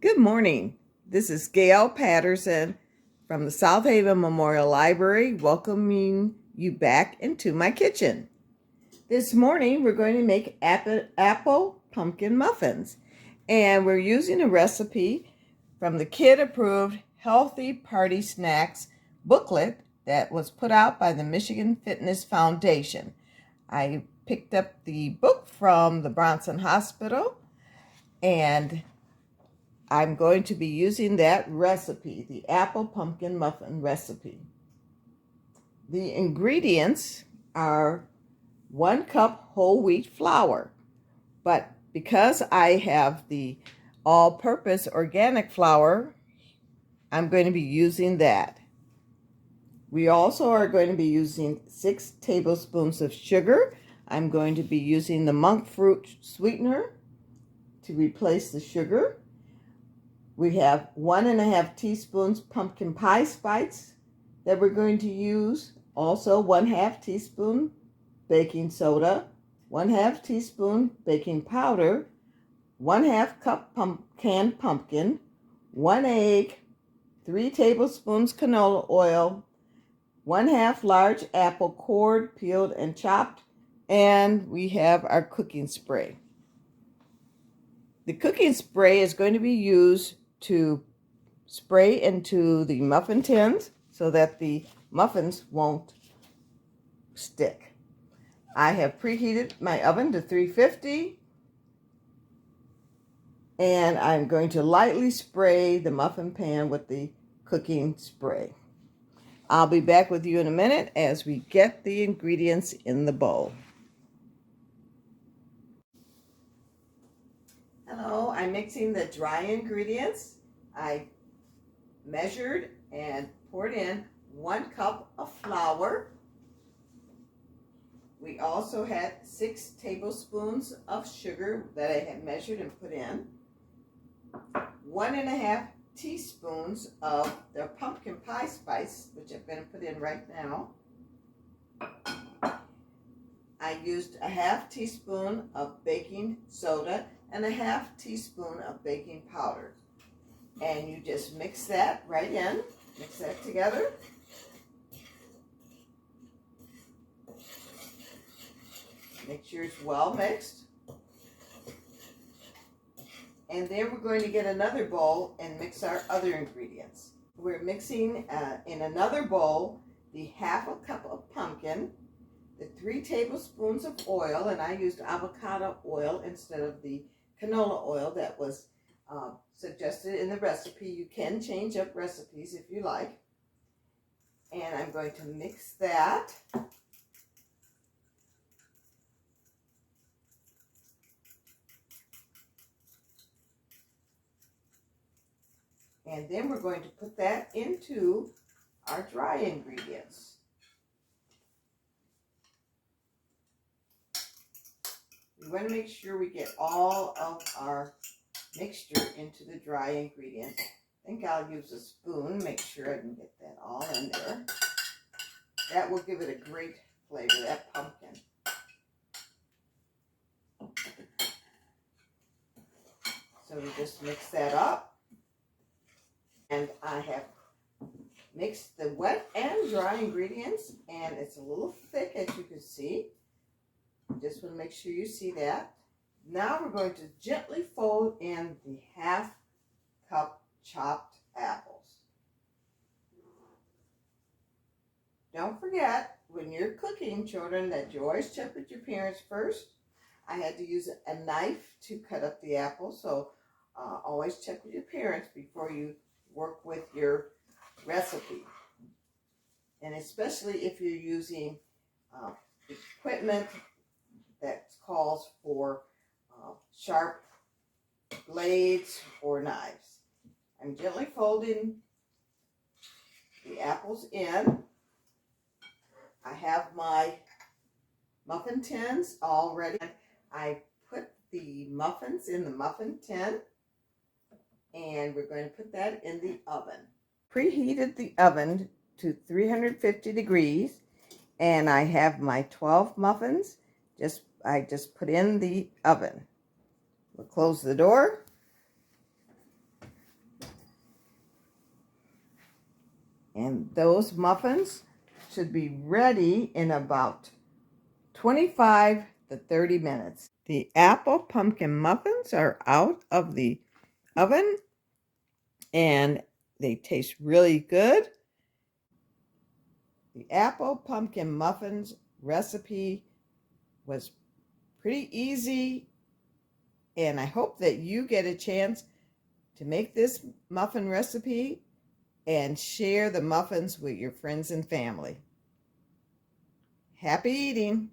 Good morning. This is Gail Patterson from the South Haven Memorial Library welcoming you back into my kitchen. This morning we're going to make apple pumpkin muffins, and we're using a recipe from the Kid Approved Healthy Party Snacks booklet that was put out by the Michigan Fitness Foundation. I picked up the book from the Bronson Hospital, and I'm going to be using that recipe, the apple pumpkin muffin recipe. The ingredients are 1 cup whole wheat flour, but because I have the all-purpose organic flour, I'm going to be using that. We also are going to be using 6 tablespoons of sugar. I'm going to be using the monk fruit sweetener to replace the sugar. We have 1½ teaspoons pumpkin pie spice that we're going to use. Also 1/2 teaspoon baking soda, 1/2 teaspoon baking powder, 1/2 cup canned pumpkin, 1 egg, 3 tablespoons canola oil, 1/2 large apple cored, peeled, and chopped, and we have our cooking spray. The cooking spray is going to be used to spray into the muffin tins so that the muffins won't stick. I have preheated my oven to 350, and I'm going to lightly spray the muffin pan with the cooking spray. I'll be back with you in a minute as we get the ingredients in the bowl. Hello, I'm mixing the dry ingredients. I measured and poured in 1 cup of flour. We also had 6 tablespoons of sugar that I had measured and put in. 1½ teaspoons of the pumpkin pie spice, which I'm going to put in right now. I used 1/2 teaspoon of baking soda and 1/2 teaspoon of baking powder. And you just mix that right in, mix that together. Make sure it's well mixed. And then we're going to get another bowl and mix our other ingredients. We're mixing in another bowl the 1/2 cup of pumpkin, the 3 tablespoons of oil, and I used avocado oil instead of the canola oil that was suggested in the recipe. You can change up recipes if you like. And I'm going to mix that. And then we're going to put that into our dry ingredients. We want to make sure we get all of our mixture into the dry ingredients. I think I'll use a spoon, make sure I can get that all in there. That will give it a great flavor, that pumpkin. So we just mix that up. And I have mixed the wet and dry ingredients, and it's a little thick, as you can see. Just want to make sure you see that. Now we're going to gently fold in the 1/2 cup chopped apples. Don't forget, when you're cooking, children, that you always check with your parents first. I had to use a knife to cut up the apples, so always check with your parents before you work with your recipe. And especially if you're using equipment that calls for sharp blades or knives. I'm gently folding the apples in. I have my muffin tins all ready. I put the muffins in the muffin tin, and we're going to put that in the oven. Preheated the oven to 350 degrees, and I have my 12 muffins. I just put in the oven. We'll close the door. And those muffins should be ready in about 25 to 30 minutes. The apple pumpkin muffins are out of the oven and they taste really good. The apple pumpkin muffins recipe was pretty easy, and I hope that you get a chance to make this muffin recipe and share the muffins with your friends and family. Happy eating!